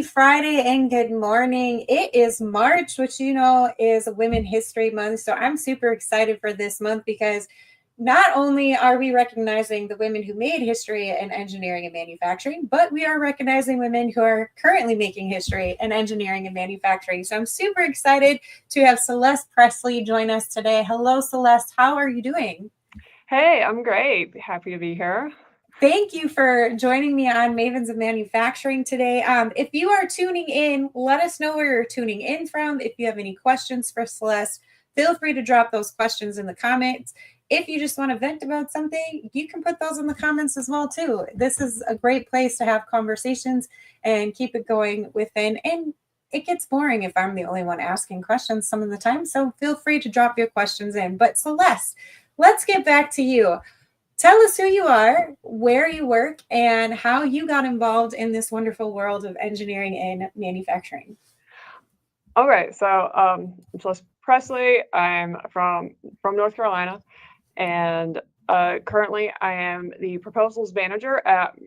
Happy Friday and good morning. It is March, which is Women History Month. So I'm super excited for this month because not only are we recognizing the women who made history in engineering and manufacturing, but we are recognizing women who are currently making history in engineering and manufacturing. So I'm super excited to have Celeste Pressley join us today. Hello, Celeste. How are you doing? Hey, I'm great. Happy to be here. Thank you for joining me on Mavens of Manufacturing today. If you are tuning in, let us know where you're tuning in from. If you have any questions for Celeste, feel free to drop those questions in the comments. If you just want to vent about something, you can put those in the comments as well too. This is a great place to have conversations and keep it going within. And it gets boring if I'm the only one asking questions some of the time. So feel free to drop your questions in. But Celeste, let's get back to you. Tell us who you are, where you work, and how you got involved in this wonderful world of engineering and manufacturing. All right, so I'm Celeste Pressley. I'm from North Carolina, and currently I am the proposals manager at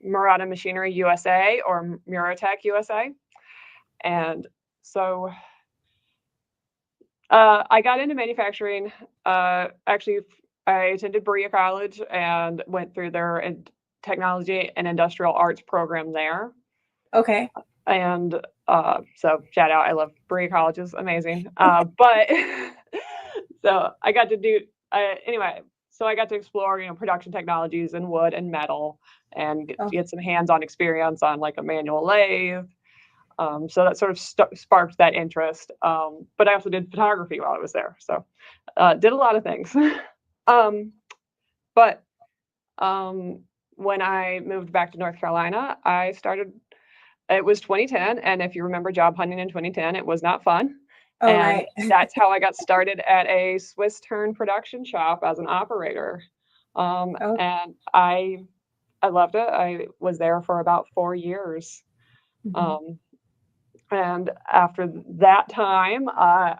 Murata Machinery USA, or Muratech USA. And so I got into manufacturing. Actually, I attended Berea College and went through their technology and industrial arts program there. Okay. And so shout out, I love Berea College, is amazing. But so I got to do anyway. So I got to explore, production technologies in wood and metal, and get some hands-on experience on like a manual lathe. So that sort of sparked that interest. But I also did photography while I was there, so did a lot of things. But when I moved back to North Carolina, I started. It was 2010, and if you remember job hunting in 2010, it was not fun. Oh, And right. that's how I got started at a Swiss turn production shop as an operator. And I loved it. I was there for about 4 years. Mm-hmm. And after that time,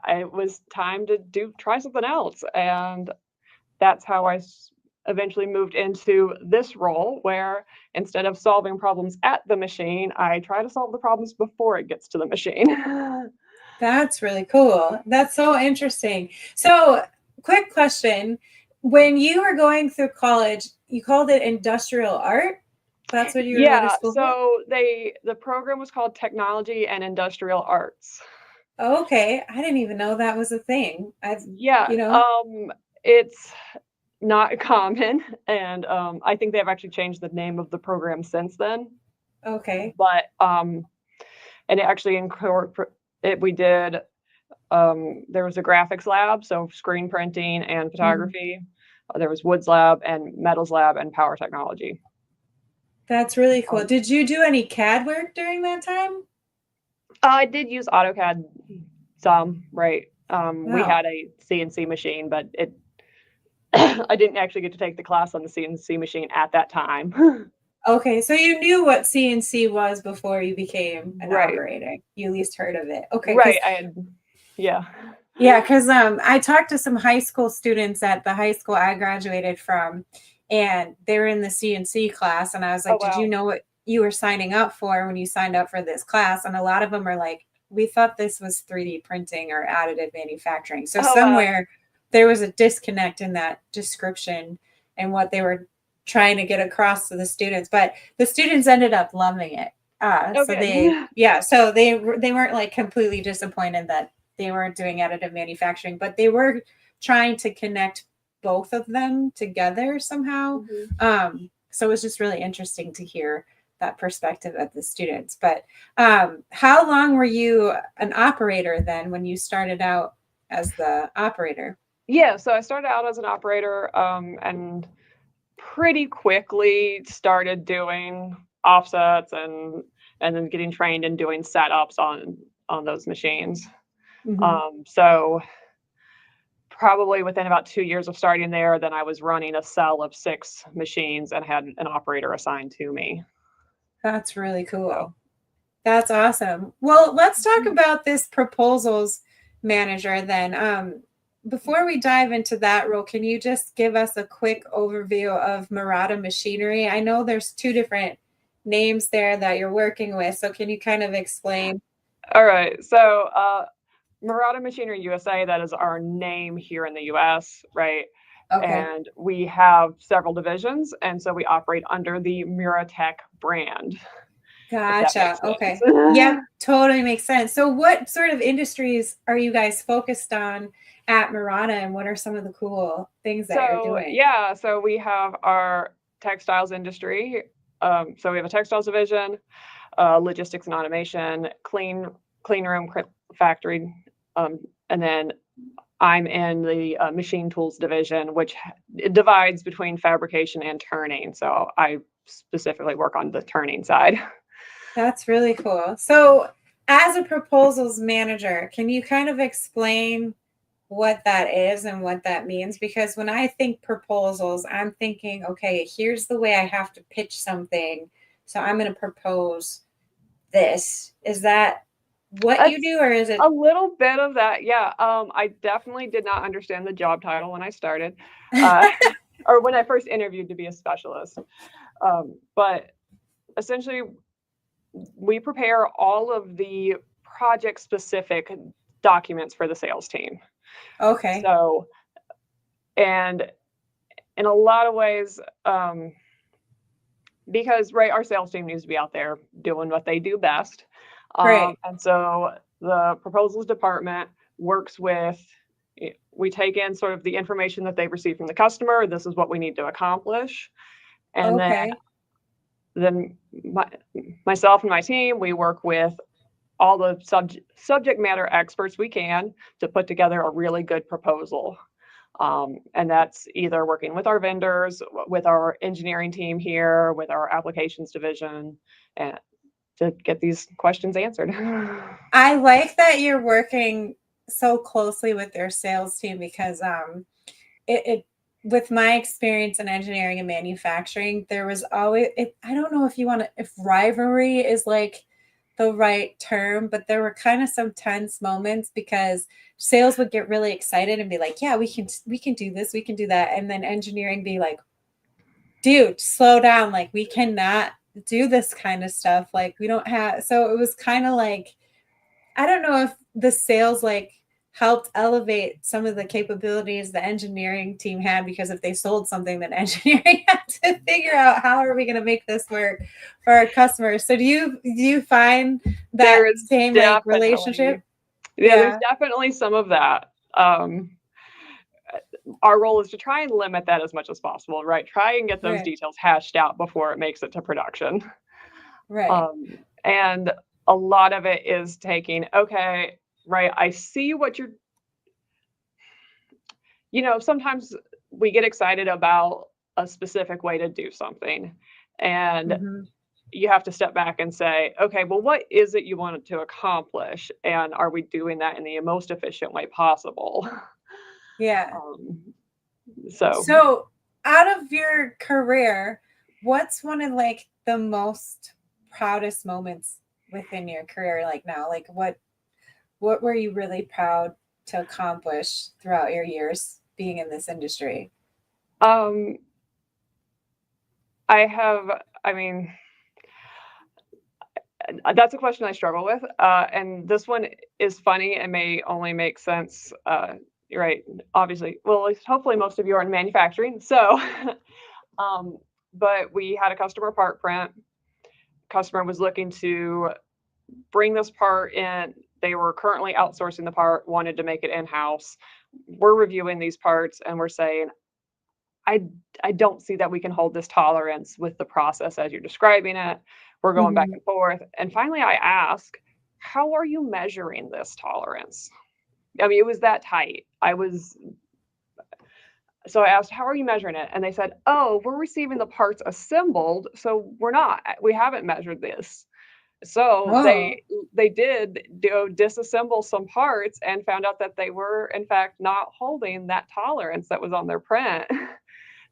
it was time to try something else. And that's how I eventually moved into this role, where instead of solving problems at the machine, I try to solve the problems before it gets to the machine. That's really cool. That's so interesting. So, quick question. When you were going through college, you called it industrial art? That's what you were going to Yeah, school for? so the program was called Technology and Industrial Arts. Okay. I didn't even know that was a thing. Yeah, you know, it's not common, and I think they've actually changed the name of the program since then. okay. But and it actually we did there was a graphics lab, so screen printing and Mhm. photography. There was woods lab and metals lab and power technology. That's really cool. Um, Did you do any CAD work during that time? I did use AutoCAD some, right? We Wow. had a CNC machine, but it I didn't actually get to take the class on the CNC machine at that time. Okay, so you knew what CNC was before you became an Right, operator. You at least heard of it. Okay, because right. I had, yeah. yeah, because I talked to some high school students at the high school I graduated from, and they were in the CNC class, and I was Oh like, "Did you wow. know what you were signing up for when you signed up for this class?" And a lot of them are like, "We thought this was 3D printing or additive manufacturing." So Oh wow. somewhere there was a disconnect in that description and what they were trying to get across to the students, but the students ended up loving it. Oh So good. they weren't like completely disappointed that they weren't doing additive manufacturing, but they were trying to connect both of them together somehow. Mhm. So it was just really interesting to hear that perspective of the students. But how long were you an operator then when you started out as the operator? Yeah, so I started out as an operator, and pretty quickly started doing offsets and then getting trained and doing setups on those machines. Mm-hmm. So probably within about 2 years of starting there, then I was running a cell of 6 machines and had an operator assigned to me. That's really So cool. That's awesome. Well, let's talk about this proposals manager then. Before we dive into that role, can you just give us a quick overview of Murata Machinery? I know there's two different names there that you're working with. So can you kind of explain? All right. So Murata Machinery USA, that is our name here in the US, right? Okay. And we have several divisions, and so we operate under the Muratech brand, if that Gotcha. makes Okay. sense. Yep, totally makes sense. So what sort of industries are you guys focused on at Murata, and what are some of the cool things that you're So doing? yeah, so we have our textiles industry. So we have a textiles division, logistics and automation, clean room factory, and then I'm in the machine tools division, which it divides between fabrication and turning. So I specifically work on the turning side. That's really cool. So as a proposals manager, can you kind of explain what that is and what that means? Because when I think proposals, I'm thinking, okay, here's the way I have to pitch something. So I'm going to propose this. Is that what you That's do, or is it? a little bit of that. Yeah. I definitely did not understand the job title when I started, uh, or when I first interviewed to be a specialist. But essentially, we prepare all of the project specific documents for the sales team. Okay. So, and in a lot of ways, because right, our sales team needs to be out there doing what they do best. Right. And so the proposals department works with, we take in sort of the information that they've received from the customer. This is what we need to accomplish. And Okay. then myself and my team, we work with all the subject matter experts we can to put together a really good proposal. And that's either working with our vendors, with our engineering team here, with our applications division, and to get these questions answered. I like that you're working so closely with their sales team because it with my experience in engineering and manufacturing, there was always I don't know if you want to if rivalry is like the right term, but there were kind of some tense moments because sales would get really excited and be like, "Yeah, we can do this, we can do that," and then engineering be like, "Dude, slow down! Like we cannot do this kind of stuff. Like we don't have." So it was kind of like I don't know if the sales like helped elevate some of the capabilities the engineering team had because if they sold something, then engineering had to figure out how are we going to make this work for our customers. So do you find that There is same like definitely, relationship? yeah, there's Yeah, definitely some of that. Our role is to try and limit that as much as possible, right? Try and get those right, details hashed out before it makes it to production. right. And a lot of it is taking, okay, right, I see what you're, sometimes we get excited about a specific way to do something. And Hmm. you have to step back and say, okay, well, what is it you wanted to accomplish? And are we doing that in the most efficient way possible? Yeah. Um, so So out of your career, what's one of like the most proudest moments within your career like now? Like what were you really proud to accomplish throughout your years being in this industry? um, I mean, that's a question I struggle with. And this one is funny and may only make sense. Right. Obviously, well, at least hopefully most of you are in manufacturing. So, um, but we had a customer part print. Customer was looking to bring this part in. They were currently outsourcing the part, wanted to make it in house. We're reviewing these parts and we're saying, I I don't see that we can hold this tolerance with the process as you're describing it. We're going back Mhm. and forth. And finally I ask, how are you measuring this tolerance? I mean, it was that tight. So I asked, how are you measuring it? And they said, oh, we're receiving the parts assembled, so we haven't measured this. So Oh, they did disassemble some parts and found out that they were in fact not holding that tolerance that was on their print.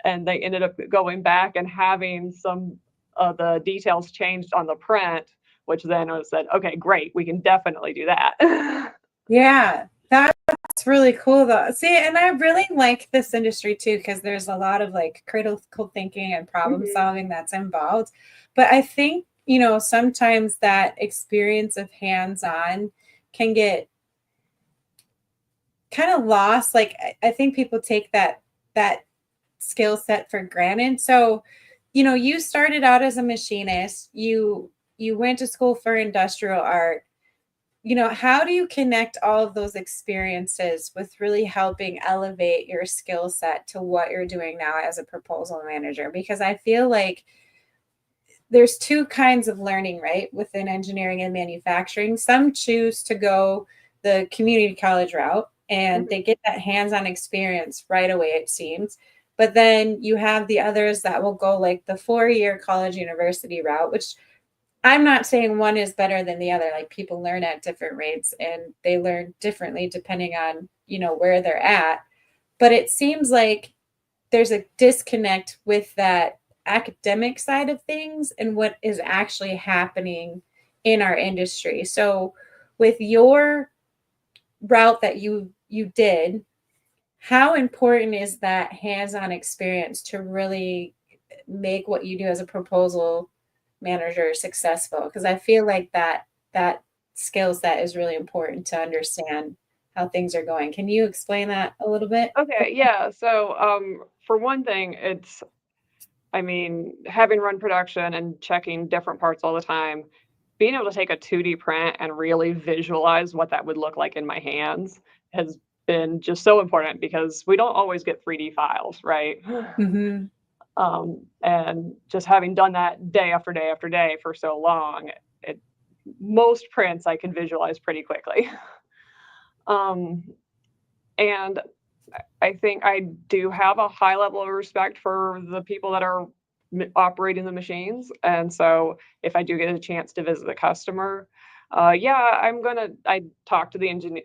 And they ended up going back and having some of the details changed on the print, which then was said, okay, great, we can definitely do that. yeah. That's really cool though. See, and I really like this industry too because there's a lot of like critical thinking and problem Mhm. solving that's involved. But I think sometimes that experience of hands-on can get kind of lost. Like I think people take that skill set for granted. So, you started out as a machinist. You went to school for industrial art. How do you connect all of those experiences with really helping elevate your skill set to what you're doing now as a proposal manager? Because I feel like there's two kinds of learning, right, within engineering and manufacturing. Some choose to go the community college route and they get that hands-on experience right away, it seems. But then you have the others that will go like the 4-year college university route, which I'm not saying one is better than the other. Like people learn at different rates and they learn differently depending on, where they're at. But it seems like there's a disconnect with that academic side of things and what is actually happening in our industry. So with your route that you did, how important is that hands-on experience to really make what you do as a proposal manager successful? Because I feel like that skill set is really important to understand how things are going. Can you explain that a little bit? Okay, yeah. So, for one thing, having run production and checking different parts all the time, being able to take a 2D print and really visualize what that would look like in my hands has been just so important because we don't always get 3D files, right? Mm-hmm. And just having done that day after day after day for so long, most prints I can visualize pretty quickly. Um, and I think I do have a high level of respect for the people that are operating the machines. And so if I do get a chance to visit the customer, yeah, I talk to the engineer,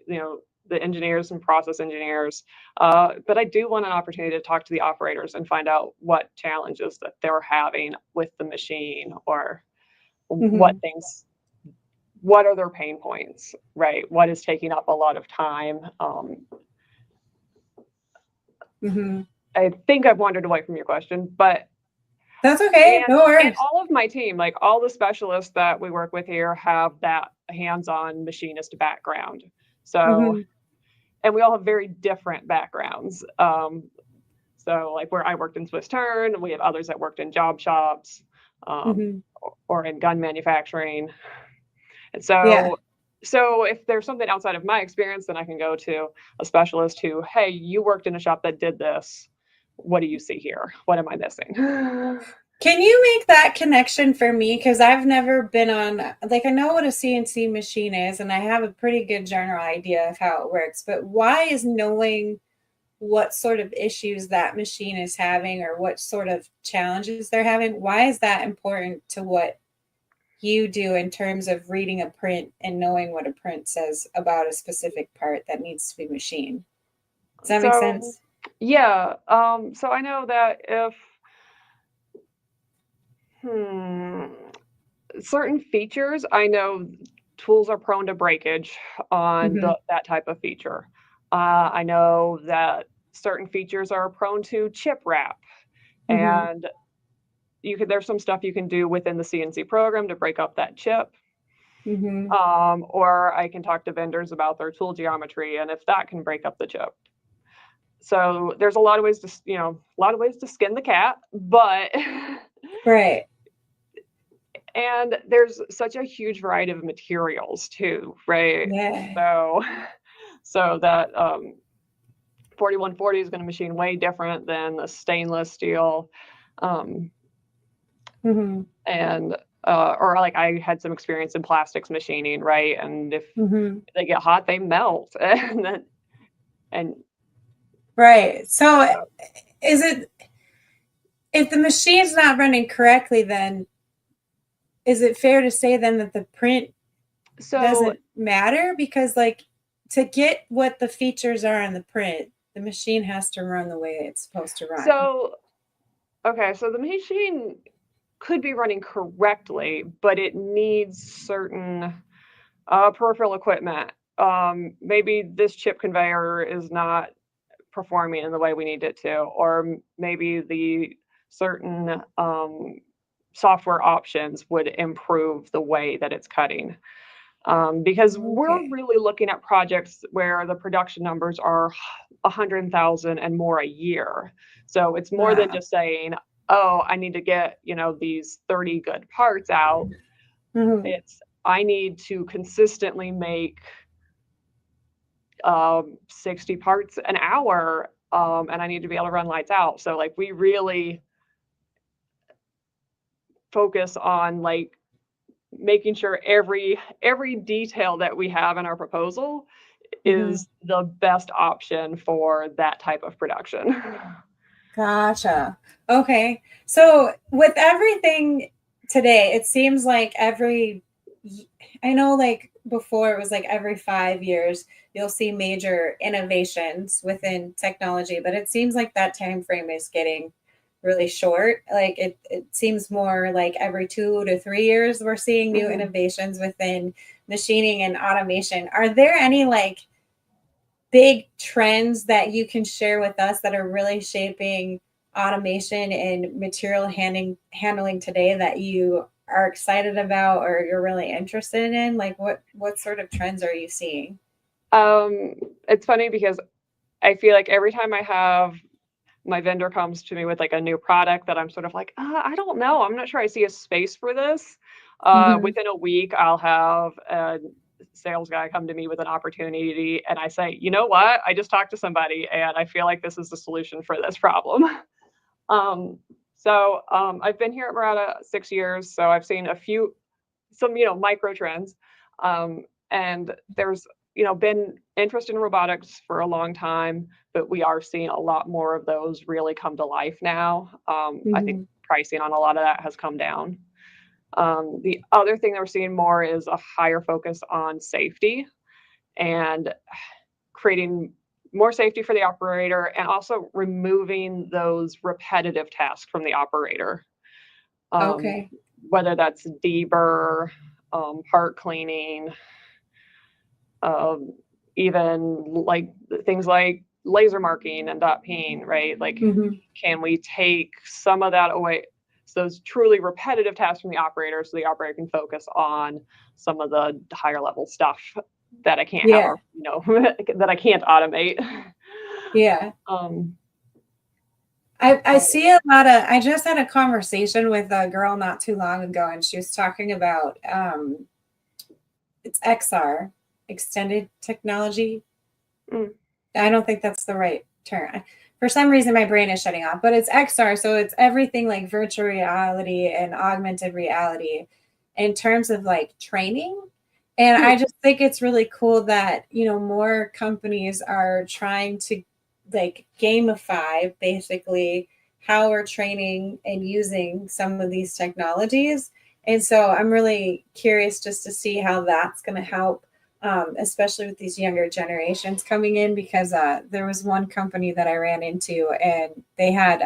the engineers and process engineers. But I do want an opportunity to talk to the operators and find out what challenges that they're having with the machine or Mm-hmm. what are their pain points, right? What is taking up a lot of time? Mm-hmm. I think I've wandered away from your question, but That's okay. and No and worries. all of my team, like all the specialists that we work with here have that hands-on machinist background. So, Mm-hmm. and we all have very different backgrounds. So like where I worked in Swiss Turn, we have others that worked in job shops, Mm-hmm. or in gun manufacturing. And Yeah. so if there's something outside of my experience, then I can go to a specialist who, hey, you worked in a shop that did this. What do you see here? What am I missing? Can you make that connection for me? Because I've never been on, like, I know what a CNC machine is, and I have a pretty good general idea of how it works. But why is knowing what sort of issues that machine is having or what sort of challenges they're having, why is that important to what you do in terms of reading a print and knowing what a print says about a specific part that needs to be machined? Does that make So sense? yeah, so I know that if hmm, certain features, I know tools are prone to breakage on Mm-hmm. that type of feature. I know that certain features are prone to chip wrap, Mm-hmm. and there's some stuff you can do within the CNC program to break up that chip. Mm-hmm. Or I can talk to vendors about their tool geometry and if that can break up the chip. So there's a lot of ways to, a lot of ways to skin the cat, but Right. and there's such a huge variety of materials too, right? Yeah. So so that 4140 is going to machine way different than a stainless steel. Um, Mm-hmm. and or like I had some experience in plastics machining, right? And if Mm-hmm. they get hot, they melt. And Right. So uh, is it, if the machine's not running correctly, then is it fair to say then that the print so doesn't matter? Because like to get what the features are on the print, the machine has to run the way it's supposed to run. so okay, so the machine could be running correctly, but it needs certain peripheral equipment. Maybe this chip conveyor is not performing in the way we need it to, or maybe the certain software options would improve the way that it's cutting. Because we're Okay. really looking at projects where the production numbers are 100,000 and more a year. So it's more than Wow. just saying, oh, I need to get, these 30 good parts out. Mhm. It's, I need to consistently make 60 parts an hour, and I need to be able to run lights out. So like we really focus on like making sure every detail that we have in our proposal Mhm. is the best option for that type of production. Gotcha. Okay. So with everything today, it seems like I know like before it was like every 5 years you'll see major innovations within technology, but it seems like that time frame is getting really short. Like it seems more like every 2 to 3 years we're seeing new Mhm. innovations within machining and automation. Are there any like big trends that you can share with us that are really shaping automation and material handling today that you are excited about or you're really interested in? Like what sort of trends are you seeing? Um, it's funny because I feel like every time I have my vendor comes to me with like a new product that I'm sort of like, I don't know, I'm not sure I see a space for this. Mhm. Within a week, I'll have a sales guy come to me with an opportunity, and I say, you know what? I just talked to somebody, and I feel like this is the solution for this problem. Um, I've been here at Murata 6 years, so I've seen some micro trends, and there's been interest in robotics for a long time, but we are seeing a lot more of those really come to life now. I think Mhm. pricing on a lot of that has come down. The other thing that we're seeing more is a higher focus on safety and creating more safety for the operator and also removing those repetitive tasks from the operator, um, Okay. whether that's deburr, part cleaning, um, even like things like laser marking and dot peen, right? Like, Mhm. can we take some of that away? So those truly repetitive tasks from the operator so the operator can focus on some of the higher level stuff that I can't have, Yeah. or, that I can't automate. Yeah. Um, I uh, see a lot of I just had a conversation with a girl not too long ago and she was talking about it's XR, extended technology. mm, I don't think that's the right term. For some reason, my brain is shutting off, but it's XR. So it's everything like virtual reality and augmented reality in terms of like training. And mm, I just think it's really cool that, more companies are trying to like gamify basically how we're training and using some of these technologies. And so I'm really curious just to see how that's going to help especially with these younger generations coming in, because there was one company that I ran into and they had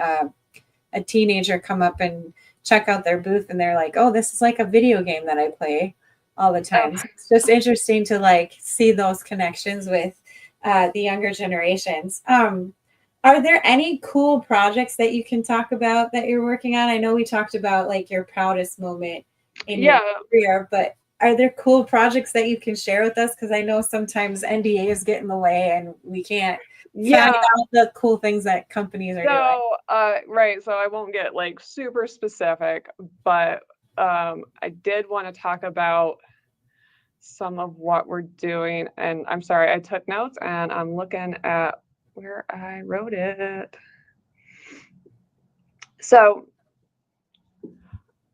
a teenager come up and check out their booth and they're like, oh, this is like a video game that I play all the uh, time. So it's just interesting to like see those connections with the younger generations. Are there any cool projects that you can talk about that you're working on? I know we talked about like your proudest moment in your yeah, career, but are there cool projects that you can share with us? Because I know sometimes NDAs get in the way and we can't find yeah. out the cool things that companies are doing. Right. So I won't get like super specific, but I did want to talk about some of what we're doing. And I'm sorry, I took notes and I'm looking at where I wrote it. So,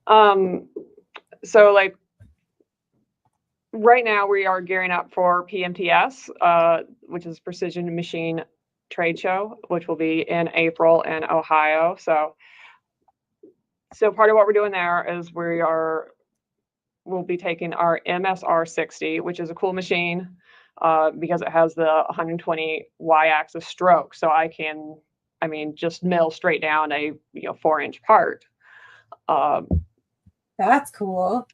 um, like right now we are gearing up for PMTS, which is Precision Machine Trade Show, which will be in April in Ohio. So part of what we're doing there is we'll be taking our MSR 60, which is a cool machine because it has the 120 y-axis stroke. So just mill straight down a 4-inch part. Um, That's cool.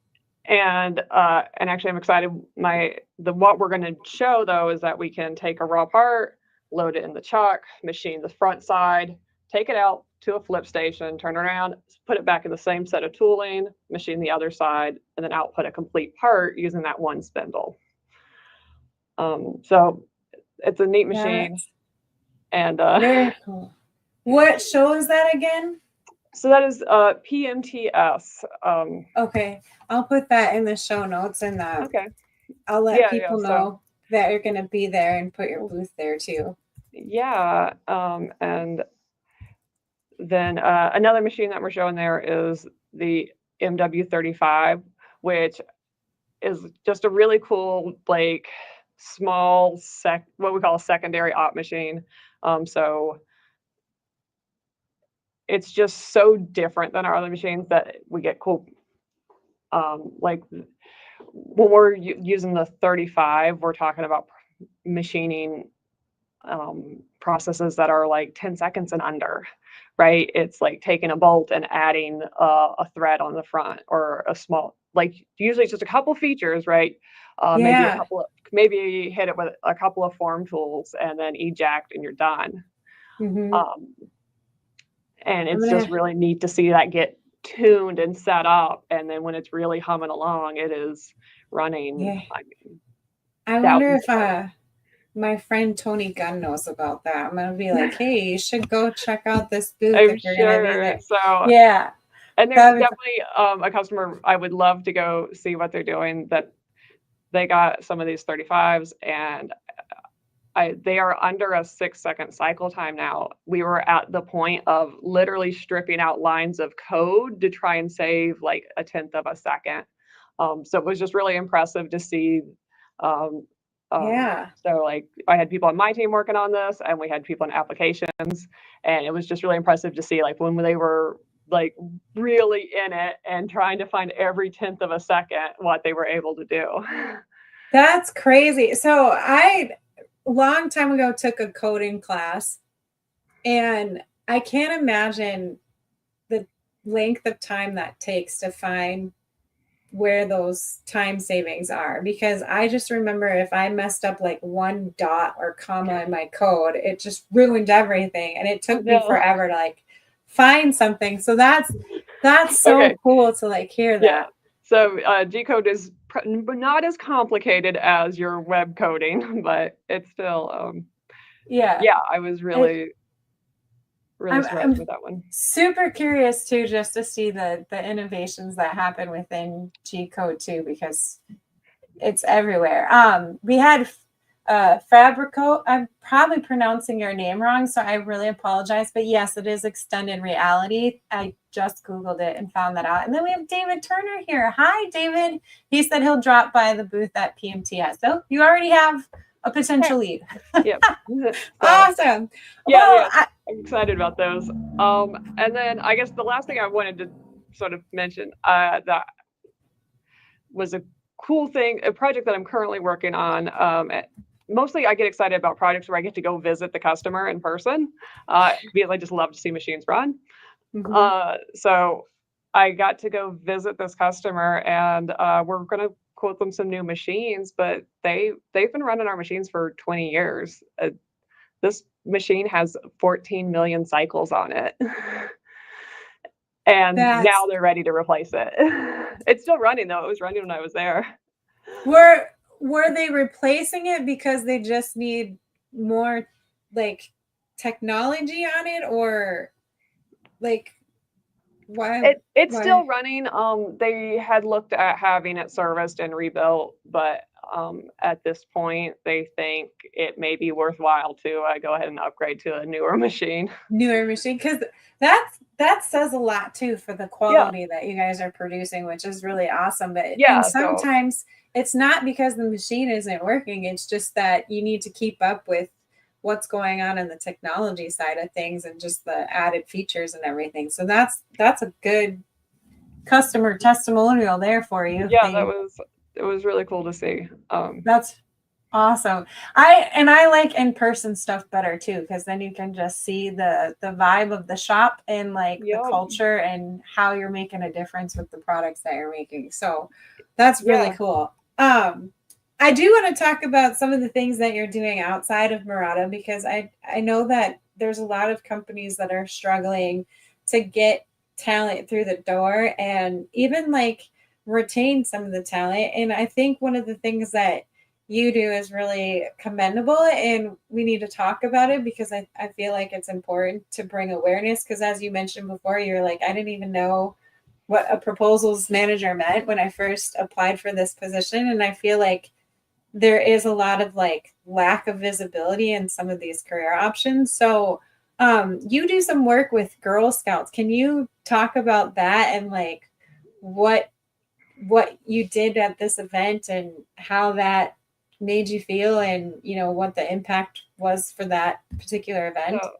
and actually, I'm excited. What we're going to show though is that we can take a raw part, load it in the chuck, machine the front side, take it out to a flip station, turn around, put it back in the same set of tooling, machine the other side, and then output a complete part using that one spindle. So it's a neat machine. And very cool. What show is that again? So that is PMTS. Okay, I'll put that in the show notes, and Okay. I'll let people know that you're going to be there and put your booth there too. Yeah, and then another machine that we're showing there is the MW35, which is just a really cool, like, small what we call a secondary op machine. So it's just so different than our other machines that we get cool. Like when we're using the 35, we're talking about machining processes that are like 10 seconds and under, right? It's like taking a bolt and adding a thread on the front, or a small, like usually it's just a couple features, right? Maybe hit it with a couple of form tools and then eject and you're done. And it's just really neat to see that get tuned and set up, and then when it's really humming along, it is running. Yeah. I wonder if my friend Tony Gunn knows about that. I'm gonna be like, hey, you should go check out this booth if you're gonna be there. So yeah. And there's definitely a customer I would love to go see what they're doing. That they got some of these 35s, and they are under a 6-second cycle time now. We were at the point of literally stripping out lines of code to try and save like a 1/10 of a second. So it was just really impressive to see. So like I had people on my team working on this, and we had people in applications, and it was just really impressive to see like when they were like really in it and trying to find every 1/10 of a second what they were able to do. That's crazy. So I long time ago took a coding class, and I can't imagine the length of time that takes to find where those time savings are, because I just remember if I messed up like one dot or comma in my code, it just ruined everything, and it took me forever to like find something. So that's so cool to like hear that. Yeah. So G-code is not as complicated as your web coding, but it's still I was really impressed with that one. Super curious too, just to see the innovations that happen within G-code too, because it's everywhere. We had Fabrico. I'm probably pronouncing your name wrong, so I really apologize. But yes, it is extended reality. I just Googled it and found that out. And then we have David Turner here. Hi, David. He said he'll drop by the booth at PMTS. So you already have a potential lead. Yep. Awesome. I'm excited about those. And then I guess the last thing I wanted to sort of mention that was a cool thing, a project that I'm currently working on. Mostly I get excited about projects where I get to go visit the customer in person, because I just love to see machines run. So I got to go visit this customer, and we're going to quote them some new machines, but they've been running our machines for 20 years. This machine has 14 million cycles on it. And now they're ready to replace it. It's still running though. It was running when I was there. Were they replacing it because they just need more like technology on it, or like why? It's still running. They had looked at having it serviced and rebuilt, but at this point they think it may be worthwhile to go ahead and upgrade to a newer machine. Because that says a lot too for the quality that you guys are producing, which is really awesome. But and sometimes it's not because the machine isn't working, it's just that you need to keep up with what's going on in the technology side of things and just the added features and everything. So that's a good customer testimonial there for you. It was really cool to see. That's awesome. I like in-person stuff better too, because then you can just see the vibe of the shop and like the culture and how you're making a difference with the products that you're making. So that's really cool. I do want to talk about some of the things that you're doing outside of Murata, because I know that there's a lot of companies that are struggling to get talent through the door and even like retain some of the talent. And I think one of the things that you do is really commendable, and we need to talk about it because I feel like it's important to bring awareness. Because as you mentioned before, you're like, I didn't even know what a proposals manager meant when I first applied for this position. And I feel like there is a lot of like lack of visibility in some of these career options. So you do some work with Girl Scouts. Can you talk about that and like what you did at this event and how that made you feel, and what the impact was for that particular event? So,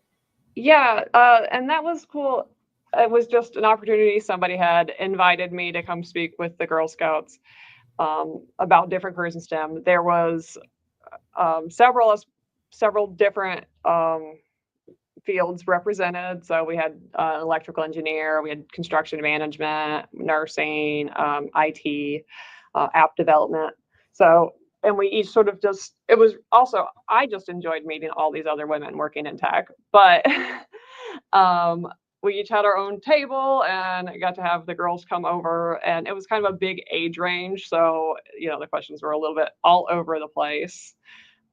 yeah, and that was cool. It was just an opportunity. Somebody had invited me to come speak with the Girl Scouts about different careers in STEM. There was several different fields represented. So we had electrical engineer, we had construction management, nursing, IT, app development. So, and we each sort of just, it was also, I just enjoyed meeting all these other women working in tech, but we each had our own table and got to have the girls come over, and it was kind of a big age range. So, the questions were a little bit all over the place.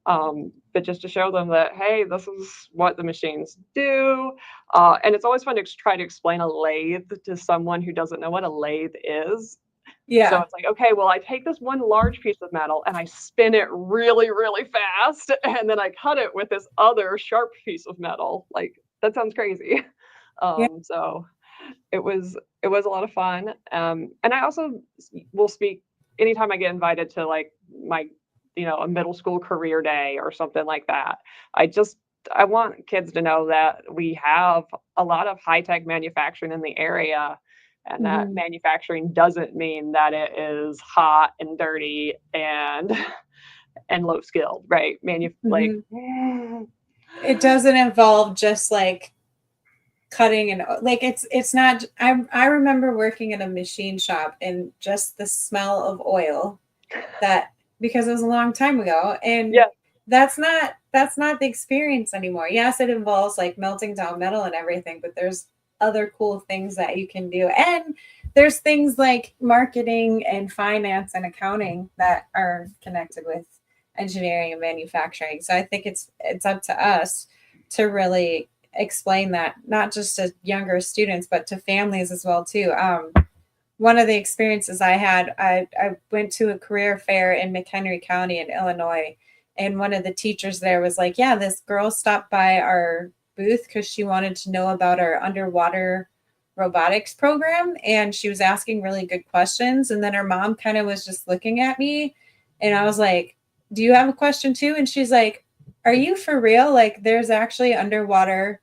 But just to show them that, hey, this is what the machines do. And it's always fun to try to explain a lathe to someone who doesn't know what a lathe is. So Yeah. it's like, okay, well, I take this one large piece of metal and I spin it really, really fast. And then I cut it with this other sharp piece of metal. Like, that sounds crazy. Yeah. So it was a lot of fun. And I also will speak anytime I get invited to like my, a middle school career day or something like that. I want kids to know that we have a lot of high tech manufacturing in the area, and that Mhm. manufacturing doesn't mean that it is hot and dirty and and low skilled, right? Mhm. It doesn't involve just like cutting and like it's not. I remember working in a machine shop and just the smell of oil, that because it was a long time ago, and yeah, that's not the experience anymore. Yes, it involves like melting down metal and everything, but there's other cool things that you can do, and there's things like marketing and finance and accounting that are connected with engineering and manufacturing. So I think it's up to us to really explain that, not just to younger students but to families as well too. One of the experiences I had, I went to a career fair in McHenry County in Illinois, and one of the teachers there was like, yeah, this girl stopped by our booth because she wanted to know about our underwater robotics program, and she was asking really good questions. And then her mom kind of was just looking at me, and I was like, do you have a question too? And she's like, are you for real? Like, there's actually underwater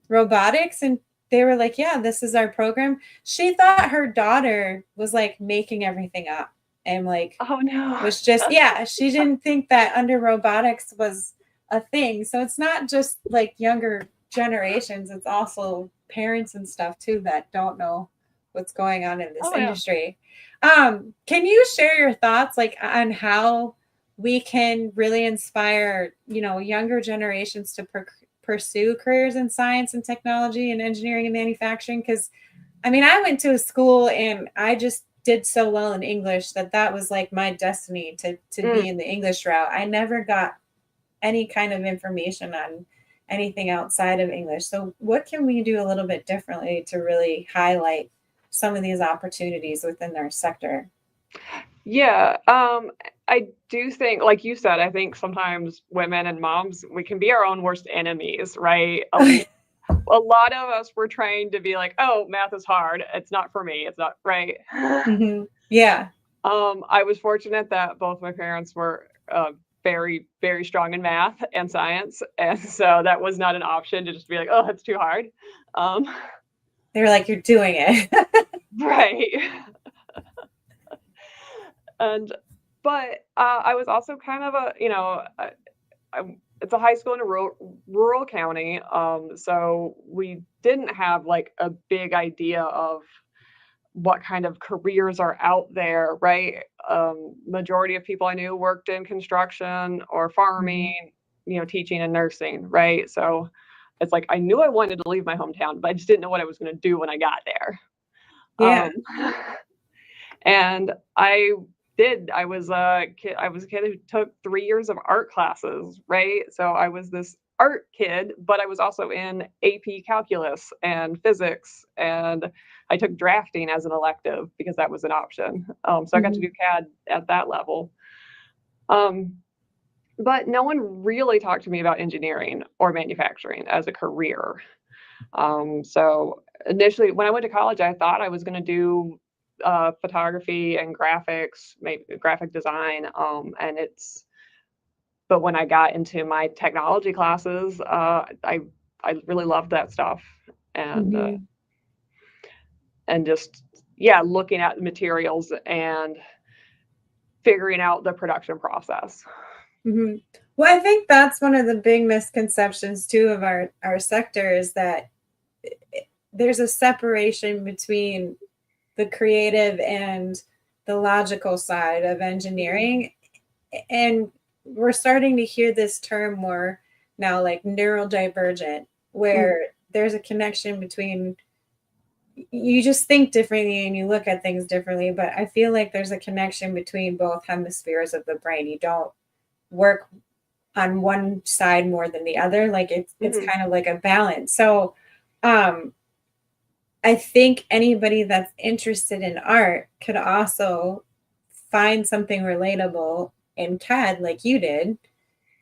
robotics? And they were like, yeah, this is our program. She thought her daughter was like making everything up, and like oh no. was just, yeah, she didn't think that under robotics was a thing. So it's not just like younger generations, it's also parents and stuff too that don't know what's going on in this Oh yeah. industry. Can you share your thoughts like on how we can really inspire, younger generations to pursue careers in science and technology and engineering and manufacturing? Because I mean, I went to a school and I just did so well in English that was like my destiny to Mm. be in the English route. I never got any kind of information on anything outside of English. So what can we do a little bit differently to really highlight some of these opportunities within our sector? Yeah, I do think, like you said, I think sometimes women and moms, we can be our own worst enemies, right? A lot of us were trained to be like, oh, math is hard. It's not for me. It's not right. Hmm. Yeah. I was fortunate that both my parents were very, very strong in math and science, and so that was not an option to just be like, oh, it's too hard. Um, They were like, you're doing it. right. And but I was also kind of it's a high school in a rural county, so we didn't have like a big idea of what kind of careers are out there, right? Majority of people I knew worked in construction or Mhm. farming, teaching and nursing, right? So it's like I knew I wanted to leave my hometown, but I just didn't know what I was going to do when I got there. Yeah. And I did. I was a kid. I was a kid who took 3 years of art classes, right? So I was this art kid, but I was also in AP calculus and physics, and I took drafting as an elective because that was an option. So I got to do CAD at that level. But no one really talked to me about engineering or manufacturing as a career. So initially, when I went to college, I thought I was going to do photography and graphics, maybe graphic design. But when I got into my technology classes, I really loved that stuff, and just looking at the materials and figuring out the production process. Well, I think that's one of the big misconceptions too of our sector is that there's a separation between the creative and the logical side of engineering. And we're starting to hear this term more now, like neurodivergent, where there's a connection between you just think differently and you look at things differently. But I feel like there's a connection between both hemispheres of the brain. You don't work on one side more than the other. Like it's kind of like a balance. So I think anybody that's interested in art could also find something relatable in CAD like you did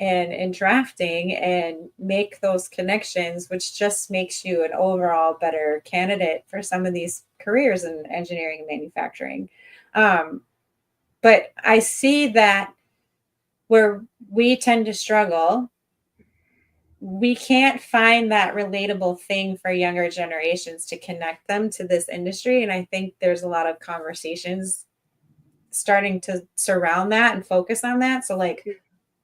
and in drafting and make those connections, which just makes you an overall better candidate for some of these careers in engineering and manufacturing. But I see that where we tend to struggle, we can't find that relatable thing for younger generations to connect them to this industry. And I think there's a lot of conversations starting to surround that and focus on that. So like,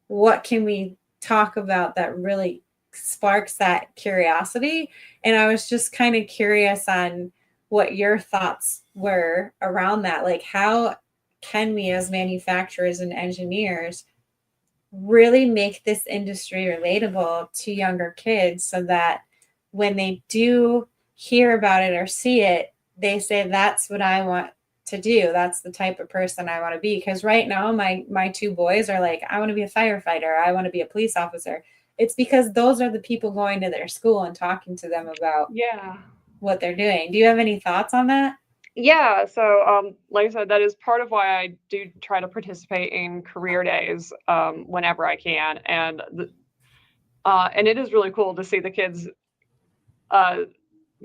what can we talk about that really sparks that curiosity? And I was just kind of curious on what your thoughts were around that. Like, how can we as manufacturers and engineers really make this industry relatable to younger kids so that when they do hear about it or see it, they say, that's what I want to do. That's the type of person I want to be. Because right now, my two boys are like, I want to be a firefighter. I want to be a police officer. It's because those are the people going to their school and talking to them about what they're doing. Do you have any thoughts on that? Yeah, so like I said, that is part of why I do try to participate in career days whenever I can, and it is really cool to see the kids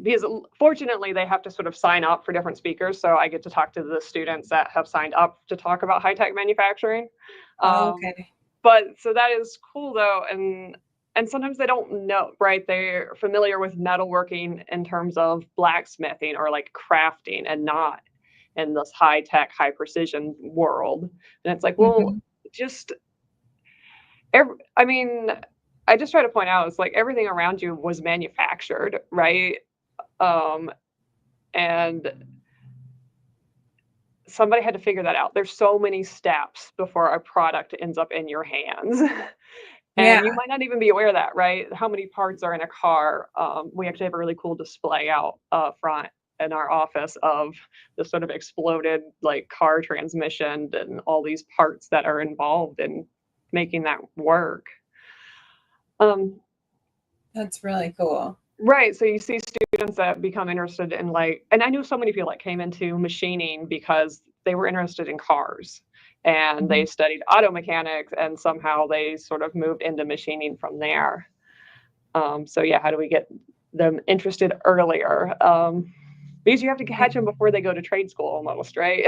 because fortunately they have to sort of sign up for different speakers, so I get to talk to the students that have signed up to talk about high-tech manufacturing. Okay. But so that is cool though, and sometimes they don't know, right? They're familiar with metalworking in terms of blacksmithing or like crafting and not in this high-tech, high-precision world. And it's like, well, just I just try to point out, it's like everything around you was manufactured, right? And somebody had to figure that out. There's so many steps before a product ends up in your hands. And you might not even be aware of that, right? How many parts are in a car? We actually have a really cool display out front in our office of the sort of exploded like car transmission and all these parts that are involved in making that work. That's really cool. Right. So you see students that become interested in and I knew so many people that came into machining because they were interested in cars and they studied auto mechanics and somehow they sort of moved into machining from there. So yeah, how do we get them interested earlier? Because you have to catch them before they go to trade school almost, right?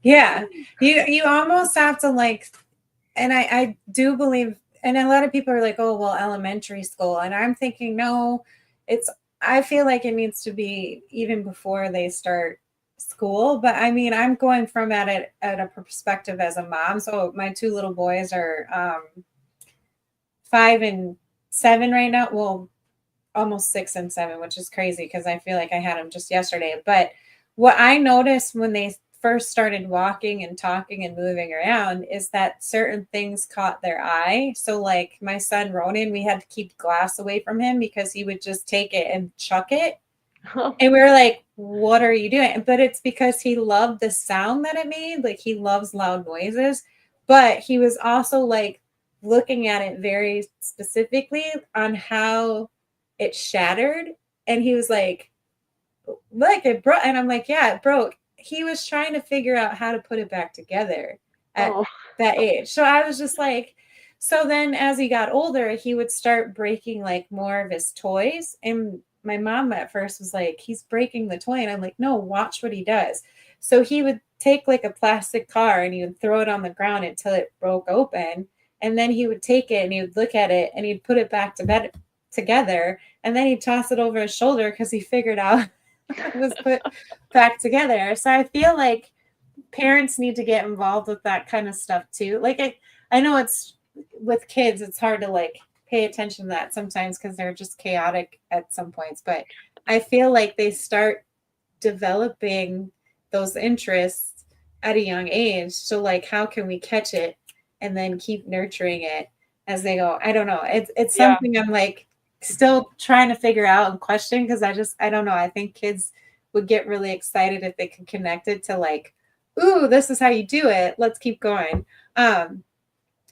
Yeah. You almost have to and I do believe, and a lot of people are like, oh, well, elementary school. And I'm thinking, no, I feel like it needs to be even before they start school. But I mean, I'm going from at a perspective as a mom. So my two little boys are 5 and 7 right now. Well, almost 6 and 7, which is crazy because I feel like I had them just yesterday. But what I noticed when they first started walking and talking and moving around is that certain things caught their eye. So like my son Ronan, we had to keep glass away from him because he would just take it and chuck it. And we were like, what are you doing? But it's because he loved the sound that it made. Like he loves loud noises. But he was also like looking at it very specifically on how it shattered. And he was like, look, it broke. And I'm like, yeah, it broke. He was trying to figure out how to put it back together at that age. So I was just like, so then as he got older, he would start breaking like more of his toys. And my mom at first was like, he's breaking the toy. And I'm like, no, watch what he does. So he would take like a plastic car and he would throw it on the ground until it broke open. And then he would take it and he would look at it and he'd put it back to bed together. And then he'd toss it over his shoulder because he figured out it was put back together. So I feel like parents need to get involved with that kind of stuff too. Like I know it's with kids, it's hard to like pay attention to that sometimes because they're just chaotic at some points. But I feel like they start developing those interests at a young age. So like, how can we catch it and then keep nurturing it as they go? I don't know. It's something I'm like still trying to figure out and question because I don't know. I think kids would get really excited if they could connect it to like, ooh, this is how you do it. Let's keep going.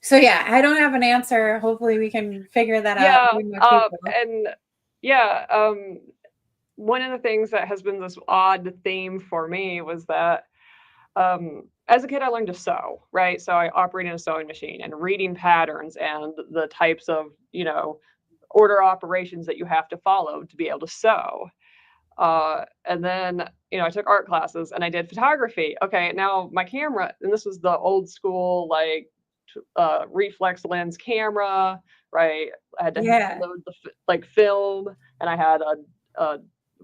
So yeah, I don't have an answer. Hopefully we can figure that out. And one of the things that has been this odd theme for me was that as a kid, I learned to sew, right? So I operated a sewing machine and reading patterns and the types of, order operations that you have to follow to be able to sew. And then, I took art classes and I did photography. Okay, now my camera, and this was the old school, like, reflex lens camera, right? I had to load the film, and I had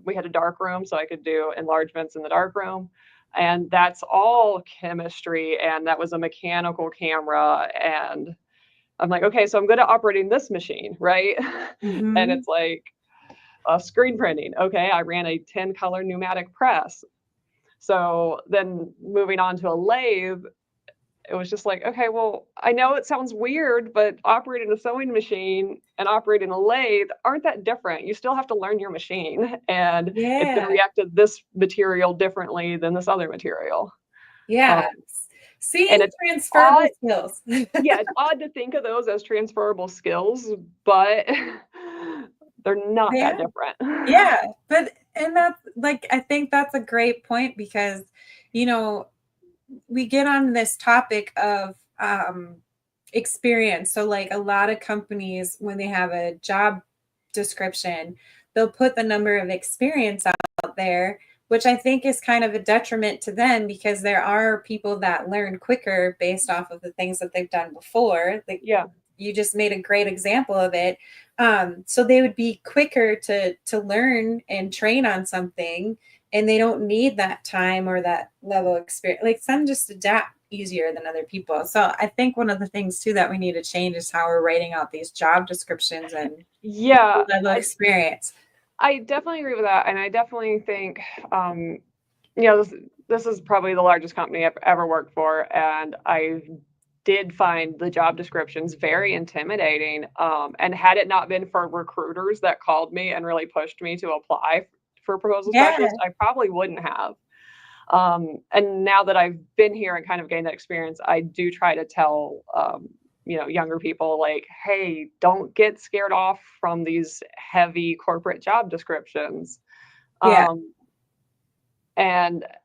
we had a dark room, so I could do enlargements in the dark room. And that's all chemistry, and that was a mechanical camera. And I'm like, okay, so I'm good at operating this machine, right? Mm-hmm. And it's like screen printing. Okay, I ran a 10 color pneumatic press. So then moving on to a lathe, it was just like, okay, well, I know it sounds weird, but operating a sewing machine and operating a lathe aren't that different. You still have to learn your machine, and it's going to react to this material differently than this other material. Yeah. See, and it's transferable skills. Yeah, it's odd to think of those as transferable skills, but they're not that different. Yeah, and that's like, I think that's a great point because, we get on this topic of experience. So like a lot of companies, when they have a job description, they'll put the number of experience out there, which I think is kind of a detriment to them because there are people that learn quicker based off of the things that they've done before. Like, you just made a great example of it. So they would be quicker to learn and train on something, and they don't need that time or that level of experience. Like some just adapt easier than other people. So I think one of the things too that we need to change is how we're writing out these job descriptions and level of experience. I definitely agree with that. And I definitely think, this is probably the largest company I've ever worked for. And I did find the job descriptions very intimidating. And had it not been for recruiters that called me and really pushed me to apply for proposal specialist, I probably wouldn't have. And now that I've been here and kind of gained that experience, I do try to tell, younger people like, hey, don't get scared off from these heavy corporate job descriptions. And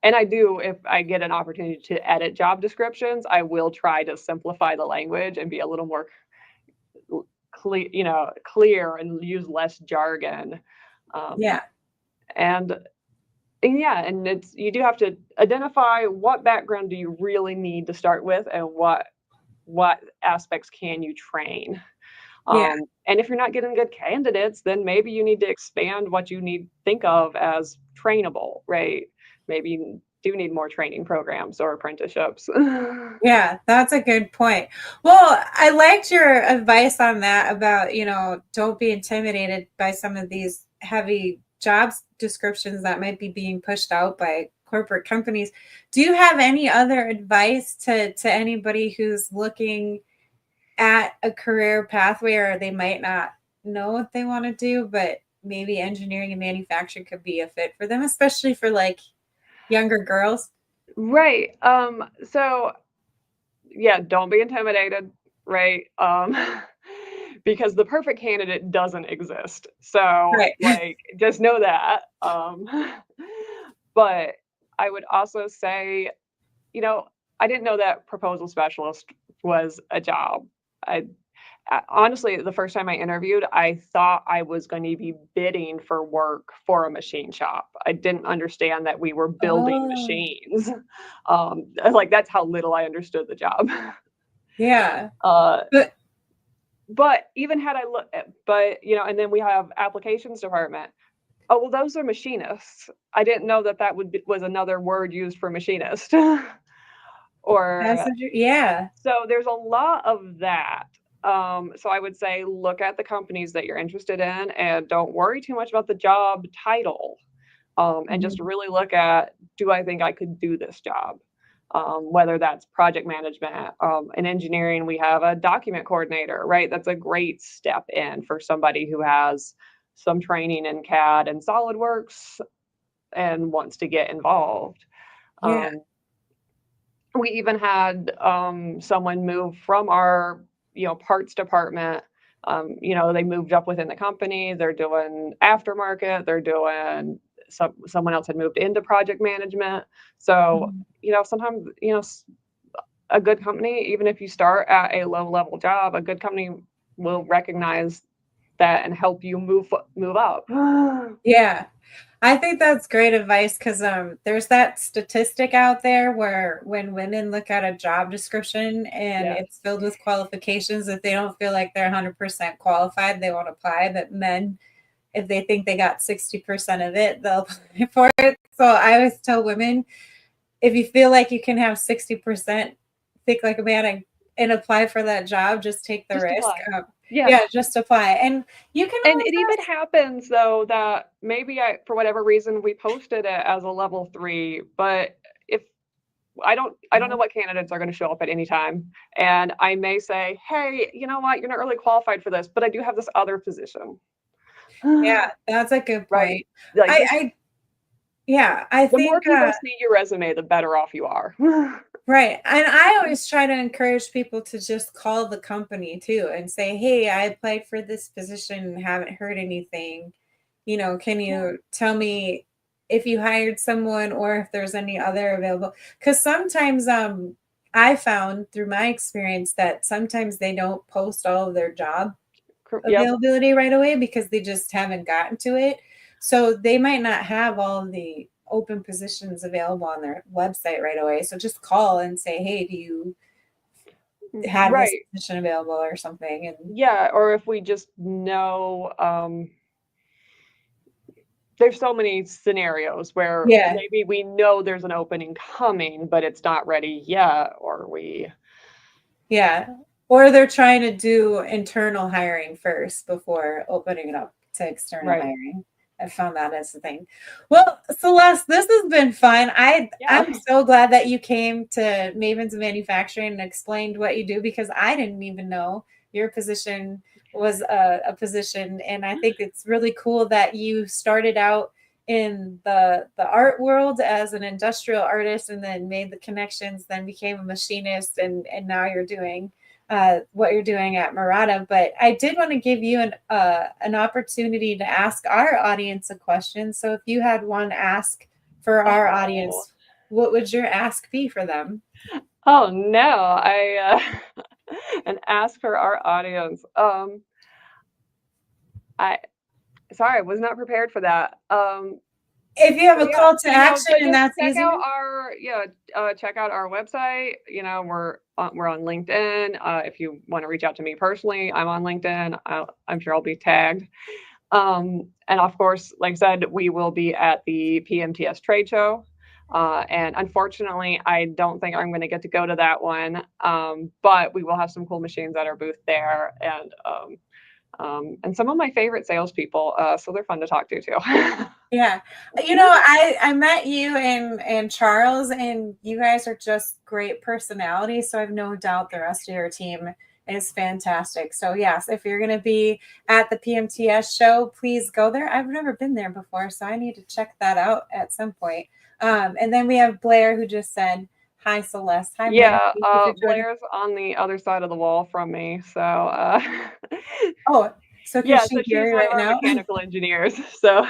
I do, if I get an opportunity to edit job descriptions, I will try to simplify the language and be a little more clear and use less jargon. And it's, you do have to identify what background do you really need to start with and what aspects can you train. And if you're not getting good candidates, then maybe you need to expand what you think of as trainable, right? Maybe you do need more training programs or apprenticeships. Yeah, that's a good point. Well, I liked your advice on that about, don't be intimidated by some of these heavy job descriptions that might be being pushed out by corporate companies. Do you have any other advice to anybody who's looking at a career pathway, or they might not know what they want to do, but maybe engineering and manufacturing could be a fit for them, especially for like younger girls? Right. So yeah, don't be intimidated, right? Because the perfect candidate doesn't exist. So Right. like just know that. But I would also say, you know, I didn't know that proposal specialist was a job. I honestly, the first time I interviewed, I thought I was going to be bidding for work for a machine shop. I didn't understand that we were building Oh, machines. Like that's how little I understood the job. yeah. Uh, But but even had I looked, but you know, and then we have applications department. Oh well, those are machinists. I didn't know that was another word used for machinist. that's Or yeah. so there's a lot of that. So I would say look at the companies that you're interested in and don't worry too much about the job title. And just Mhm. really look at, do I think I could do this job? Whether that's project management, in engineering, we have a document coordinator, right? That's a great step in for somebody who has some training in CAD and SolidWorks and wants to get involved. Yeah. Um, we even had someone move from our parts department. They moved up within the company. They're doing aftermarket. They're doing someone else had moved into project management. So Mhm. sometimes a good company, even if you start at a low level job, a good company will recognize that and help you move up. Yeah. I think that's great advice because there's that statistic out there where when women look at a job description and Yes. it's filled with qualifications, if they don't feel like they're 100% qualified, they won't apply. But men, if they think they got 60% of it, they'll apply for it. So I always tell women, if you feel like you can have 60%, think like a man and apply for that job, just take the Just risk. apply. Yeah. Yeah, just apply. And you can And always it even ask. happens though that maybe for whatever reason we posted it as a level 3, but if I don't know what candidates are going to show up at any time, and I may say, "Hey, you know what? You're not really qualified for this, but I do have this other position." Yeah, that's a good Right? point. Like just I yeah, I the more think people see your resume, the better off you are. right. And I always try to encourage people to just call the company too and say, "Hey, I applied for this position, haven't heard anything. Can Yeah. you tell me if you hired someone or if there's any other available?" Because sometimes I found through my experience that sometimes they don't post all of their job Yep. availability right away because they just haven't gotten to it. So they might not have all of the open positions available on their website right away. So just call and say, "Hey, do you have this Right. position available or something?" And Yeah, or if we just know there's so many scenarios where yeah, maybe we know there's an opening coming, but it's not ready yet, or we yeah. Or they're trying to do internal hiring first before opening it up to external right. hiring. I found that as a thing. Well, Celeste, this has been fun. Yeah. I'm so glad that you came to Mavens of Manufacturing and explained what you do because I didn't even know your position was a position, and I think it's really cool that you started out in the art world as an industrial artist and then made the connections, then became a machinist, and now you're doing what you're doing at Murata. But I did want to give you an opportunity to ask our audience a question. So if you had one ask for our Oh. audience, what would your ask be for them? Oh, no. And ask for our audience. I sorry, I was not prepared for that. If you have So a yeah, call to action but and just that's easier. check out our website. We're on LinkedIn. If you want to reach out to me personally, I'm on LinkedIn. I'm sure I'll be tagged. And of course, like I said, we will be at the PMTS trade show. And unfortunately, I don't think I'm going to get to go to that one. But we will have some cool machines at our booth there, and and some of my favorite salespeople. So they're fun to talk to too. Yeah. I met you and Charles, and you guys are just great personalities. So I have no doubt the rest of your team is fantastic. So yes, if you're going to be at the PMTS show, please go there. I've never been there before, so I need to check that out at some point. And then we have Blair, who just said, hi, Celeste. Hi, Blair. Yeah, Thank you for joining. Blair's on the other side of the wall from me. So Oh, so can yeah, she so hear she's you one of right our now? mechanical engineers. So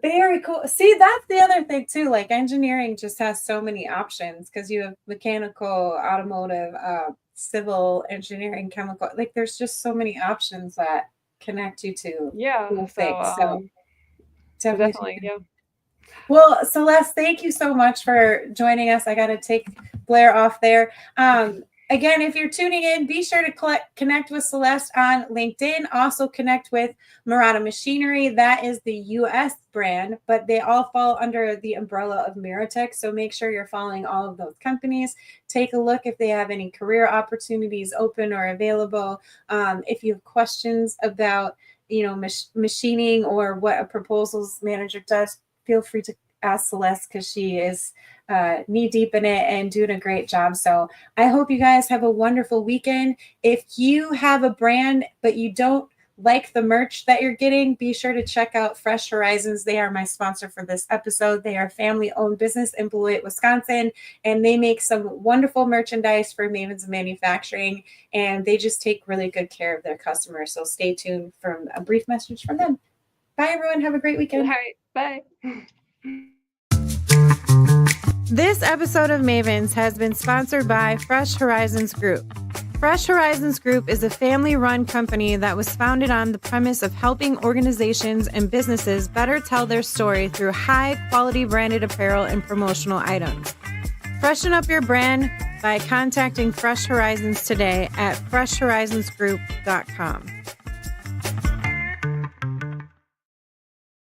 Very cool. See, that's the other thing too. Like engineering just has so many options because you have mechanical, automotive, civil engineering, chemical. Like there's just so many options that connect you to yeah, cool things. So so definitely. definitely, yeah. Well, Celeste, thank you so much for joining us. I got to take Blair off there. Again, if you're tuning in, be sure to connect with Celeste on LinkedIn. Also connect with Murata Machinery. That is the U.S. brand, but they all fall under the umbrella of Miratech. So make sure you're following all of those companies. Take a look if they have any career opportunities open or available. If you have questions about, machining or what a proposals manager does, feel free to ask Celeste because she is knee deep in it and doing a great job. So I hope you guys have a wonderful weekend. If you have a brand, but you don't like the merch that you're getting, be sure to check out Fresh Horizons. They are my sponsor for this episode. They are a family-owned business in Beloit, Wisconsin, and they make some wonderful merchandise for Mavens of Manufacturing, and they just take really good care of their customers. So stay tuned for a brief message from them. Bye, everyone. Have a great weekend. All right, bye. This episode of Mavens has been sponsored by Fresh Horizons Group. Fresh Horizons Group is a family-run company that was founded on the premise of helping organizations and businesses better tell their story through high-quality branded apparel and promotional items. Freshen up your brand by contacting Fresh Horizons today at freshhorizonsgroup.com.